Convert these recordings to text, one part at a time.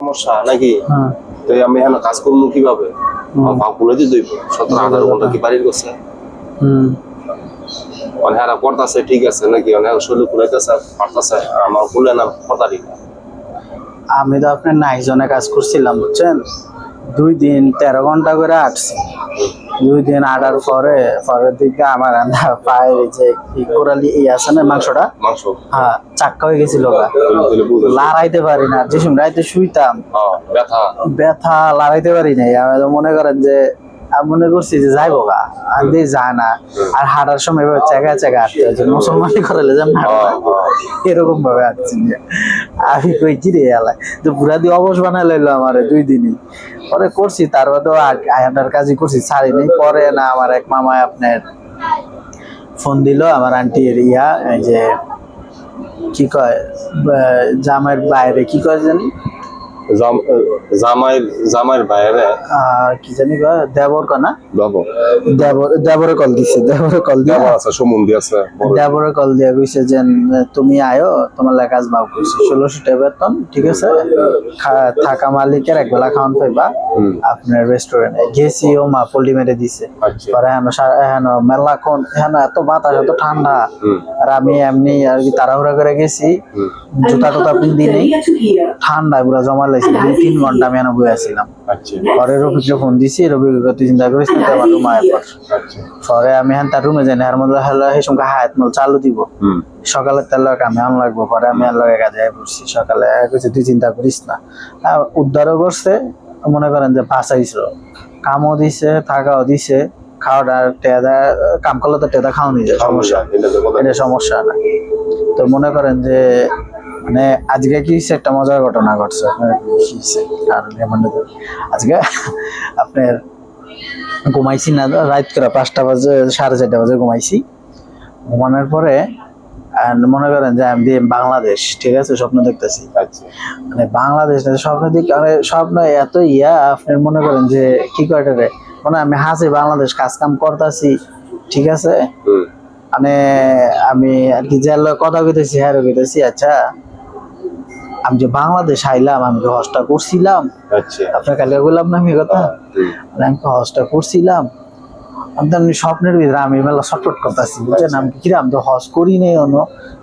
সমস্যা নাকি হ্যাঁ তো আমি এখন কাজ করবো কিভাবে ভাব খুলে দিয়ে যাইব 17-18 ঘন্টা কি বাড়ির করছে অনেক করতেছে ঠিক আছে নাকি অনেক শরীর খুলাইতেছে পারতেছে আমার খুলে না পড়তারি আমি তো আপনার নাইজনে কাজ করছিলাম বুঝছেন 2 দিন 13 ঘন্টা করে আটছি 2 দিন আটার পরের দিকে আমার পায়ের যে কোরালি আছে না মাংসটা মাংস হ্যাঁ চাক্কা হয়ে গেছিল লড়াইতে পারি না যে সময় রাইতে শুইতাম ব্যথা ব্যথা লড়াইতে পারি নাই আমি তো মনে করেন যে আমি মনে করছি যে যাইবো গা আর দিয়ে যায় না আর হাঁটার সময় এবার চেকা চেকা হাঁটতে হচ্ছে মুসলমানি করালে যেন এরকম ভাবে হাঁটছি আমি কই কি রে এলায় তো পুরা দিয়ে অবশ বানাই লাইলো আমার 2 দিনই পরে করছি তারপর তো হাঁটার কাজই করছি ছাড়ি নেই পরে না আমার এক মামায় আপনার ফোন দিল আমার আন্টির এই যে কি কয় জামাইয়ের বাইরে কি কয় জানি জামাইয়ের বাইরে কি জানি কয় দেবর কনা দেবরে কল দিছে দেবরে কল দিয়া কইছে যে তুমি আয়ো তোমার লাগে কাজ বাউ কইছে 1600 টাকা বেতন ঠিক আছে থাকা মালিকের একবেলা খাওয়ান পাইবা আপনার রেস্টুরেন্টে গেছি ও মা পল্লি মেরে দিছে পরে এখন মেলা কোন এখন এত বাতাস এত ঠান্ডা আর আমি এমনি আর কি তাড়াহুড়া করে গেছি জুতা টুতা পিন্দি নেই ঠান্ডা পুরো জমা লাইছে 2-3 ঘন্টা আমি এনে বসে আছিলাম পরে রফিককে ফোন দিছি রফিক তুই চিন্তা করিস না আমার রুমে আয় পরে আমি এখন তার রুমে যাই না এর মধ্যে হলো এই সময় হায়াত মল চালু দিব সকালে তার লগে আমি আন লাগবো পরে আমি আর লগে কাজে পড়ছি সকালে কইছে তুই চিন্তা করিস না উদ্ধারও করছে মনে করেন যে বাঁচাইছিল কামও দিছে থাকাও দিছে খাওয়াটা টেদা কাম করলে তো টেদা খাওয়া নিয়ে যায় সমস্যা এটা সমস্যা না তো মনে করেন যে মানে আজকে কি একটা মজার ঘটনা ঘটছে আপনার আজকে আপনার ঘুমাইছি না রাত করে 5টা বাজে 4:30 বাজে ঘুমাইছি ঘুমানোর পরে মনে করেন যে আমি বাংলাদেশ ঠিক আছে স্বপ্ন দেখতেছি মানে বাংলাদেশ স্বপ্ন দিকে স্বপ্ন এত আপনার মনে করেন যে কি করে মানে আমি হাসি বাংলাদেশ কাজ কাম করতেছি ঠিক আছে মানে আমি আর কি যে কথা কইতেছি হ্যাঁ কইতেছি আচ্ছা আমি যে বাংলাদেশ আইলাম আমি হজটা করছিলাম আপনার কালকে বললাম না আমি কথা আমি হজটা করছিলাম আমি স্বপ্নের ভিতরে আমি মেলা ছটফট করতেছি বুঝছেন আমি কিরাম তো হজ করি নেই অন্য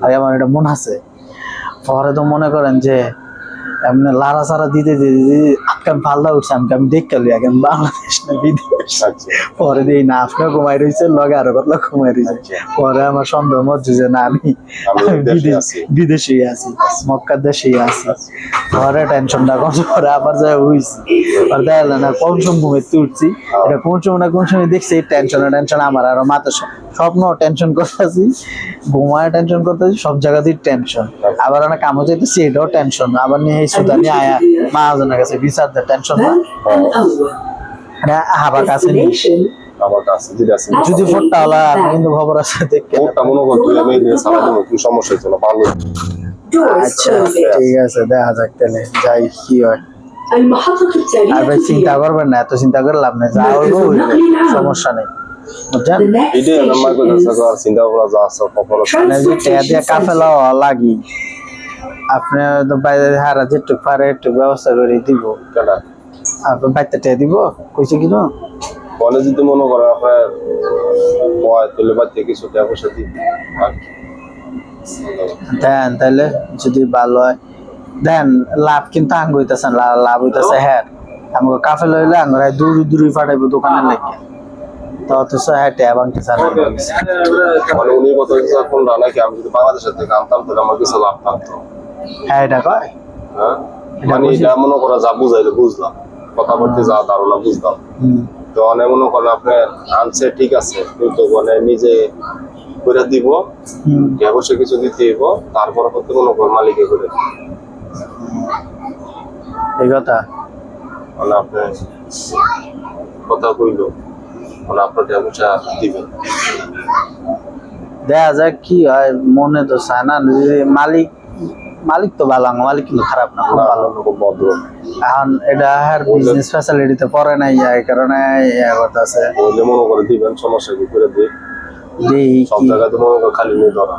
আর আমার এটা মন আছে পরে তো মনে করেন যে এমনি লাড়া চারা দিতে দিতে আজকে আমি পাল্লা উঠছি আমি দেখতে লই আগে বাংলাদেশ না বিদেশ পরে দিই না আপনার ঘুমাই রয়েছে লগে আরো কত ঘুমাই রয়েছে পরে আমার সন্দেহ হচ্ছে যে না আমি বিদেশে আছি মক্কার দেশে আছি পরে টেনশনটা কম পরে আবার যাই হইছি আর দেখলেন না কোন সময় উঠছি এটা কোন সময় না কোন সময় দেখছি টেনশন আমার আরো মাথা স্বপ্ন টেনশন করতেছি ঘুমায় টেনশন করতেছি সব জায়গাতেই টেনশন আবার অনেক কামও যাইতেছি এটাও টেনশন আবার নিয়ে সুদানি আয়া মাহাজনের কাছে বিচার দেয় টেনশন না হাবার কাছে নিয়ে যদি ফোনটা হলা কিন্তু খবর আছে দেখে সমস্যা হচ্ছে না ভালো আচ্ছা ঠিক আছে দেখা যাক তাহলে যাই কি হয় আর ভাই চিন্তা করবেন না এত চিন্তা করে লাভ নেই যা হইব সমস্যা নেই কাফেলা লাগি আপনি তো বাইরে হারা যেটুক পারে একটু ব্যবস্থা করে দিব আপনার বাইরটা টেয়া দিব কইছে কি বলে যদি মনে করেন আপনার তাহলে বাচ্চা কিছু টাকা পয়সা দিই দেন তাহলে যদি ভালো হয় দেন লাভ কিন্তু আঙ্গ হইতেছে লাভ হইতেছে হ্যাঁ আমাকে কাফে লইলে আঙ্গরাই দূরে ফাটাইবো দোকানের লেগে তো অথচ হ্যাঁ ট্যা ভাঙতে চান মানে উনি কত ফোন নাকি আমি যদি বাংলাদেশের থেকে আনতাম তাহলে আমার কিছু লাভ থাকতো হ্যাঁ এটা কয় হ্যাঁ মানে এটা মনে করা যা বুঝাইলে বুঝলাম কথা বলতে যা ধারণা বুঝলাম তো অনেক মনে করেন আপনার আনছে ঠিক আছে কিন্তু মানে নিজে করে দিব অবশ্যই কিছু দিতে দিব তারপর হতে মনে করেন মালিকে করে এই কথা মানে আপনার কথা কইল মানে আপনার ব্যবসা দিবেন দেখা যাক কি হয় মনে তো চায় না মালিক তো ভালো মালিক কিন্তু খারাপ না খুব ভালো লোক ভদ্র এখন এটা আর বিজনেস ফ্যাসিলিটিতে পড়ে নাই এই কারণে কথা আছে বললে মনে করে দিবেন সমস্যা কি করে দিই সব জায়গাতে মনে করে খালি নিয়ে ধরা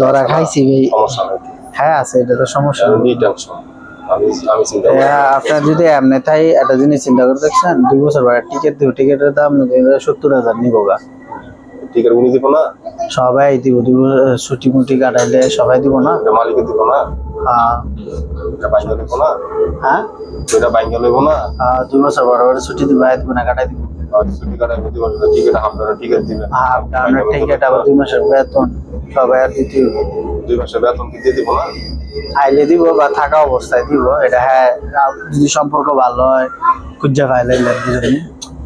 ধরা খাইছি ভাই সমস্যা নাই হ্যাঁ আছে, এটা তো সমস্যা না। নি টেনশন আমি আমি চিন্তা করি আপনার যদি এমনি তাই একটা জিনিস চিন্তা করে দেখছেন, 2 বছর পরে টিকিট দিব, টিকিটের দাম 70,000 নিবো গা। টিকিট উনি দিব না, সবাই দিব, 2 বছর ছুটি মুটি কাটাইলে সবাই দিব না। এটা মালিকে দিব না, হ্যাঁ এটা বাইঙ্গা লইব না, হ্যাঁ এটা বাইঙ্গা লইব না। 2 বছর পরে পরে ছুটি দিব, দিব না কাটাই দিব। আর ছুটি কাটাই হতে পারবে টিকিট হাফ টাকা টিকিট দিবে, হাফ ডাউনের টিকিট আবার 2 মাসের বেতন সবাই আর দিতে হবে। 2 মাসের বেতন কি দিয়ে দিব না? আইলে দিব বা থাকা অবস্থায় দিব, এটা হ্যাঁ যদি সম্পর্ক ভালো হয় খুঁজা পাইলে দুজনে।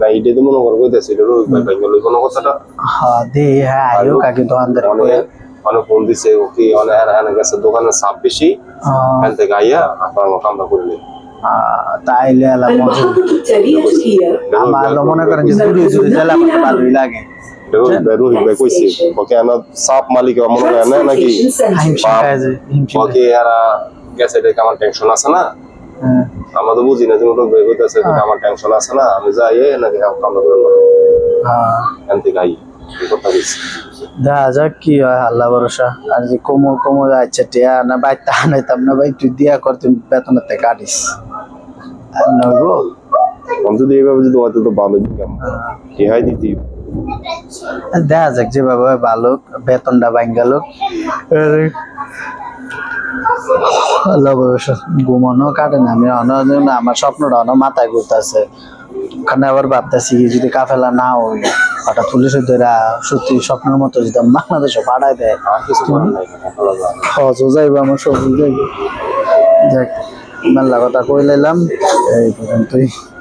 না এইটা তো মনে করবো কইতেছে এটা রোহিত ভাই বাইঙ্গা লইব না কথাটা। হ্যাঁ দে হ্যাঁ আইও কাকি দোকানদার অনেক অনেক ফোন দিছে ওকে অনেক হারা গেছে দোকানের চাপ বেশি, এখান থেকে আইয়া আপনার কামটা করে নেই। তাইলে এলা মজা আমার তো মনে করেন যে দূরে দূরে জেলা করতে ভালোই লাগে। রোহিত ভাই কইছে ওকে আমার চাপ মালিক মনে হয় না নাকি ওকে এরা গেছে এটা আমার টেনশন আছে না, আমরা তো বুঝি না যে রোহিত ভাই কইতেছে আমার টেনশন আছে না, আমি যাই নাকি কামটা করে নেব এখান থেকে আই এই কথা বলছি। দেখা যাক কি হয়, আল্লাহ ভরসা। আর যে কমো আচ্ছা টিয়া না বাইতে আনাইতাম না ভাই, তুই দিয়া কর, তুই বেতনের থেকে কাটিস আর নইবো। আমি যদি এইভাবে যদি হয়তো তো ভালো দিতাম রেহাই দিতি। দেখা যাক যেভাবে ভালো বেতনটা ভাঙ্গা লোক, আল্লাহ ভরসা। ঘুমানো কাটে না, আমি আমার স্বপ্নটা অনেক মাথায় ঘুরতেছে। ওখানে আবার ভাবতেছি যদি কাফেলা না হই, হঠাৎ পুলিশে ধরা সত্যি স্বপ্নের মতো যদি বাংলাদেশে পাঠায় দেয়, আর কিছু করার নাই, হজও যাইবো, আমার সব যাইব। দেখ মেলা কথা কই লাইলাম, এই পর্যন্তই।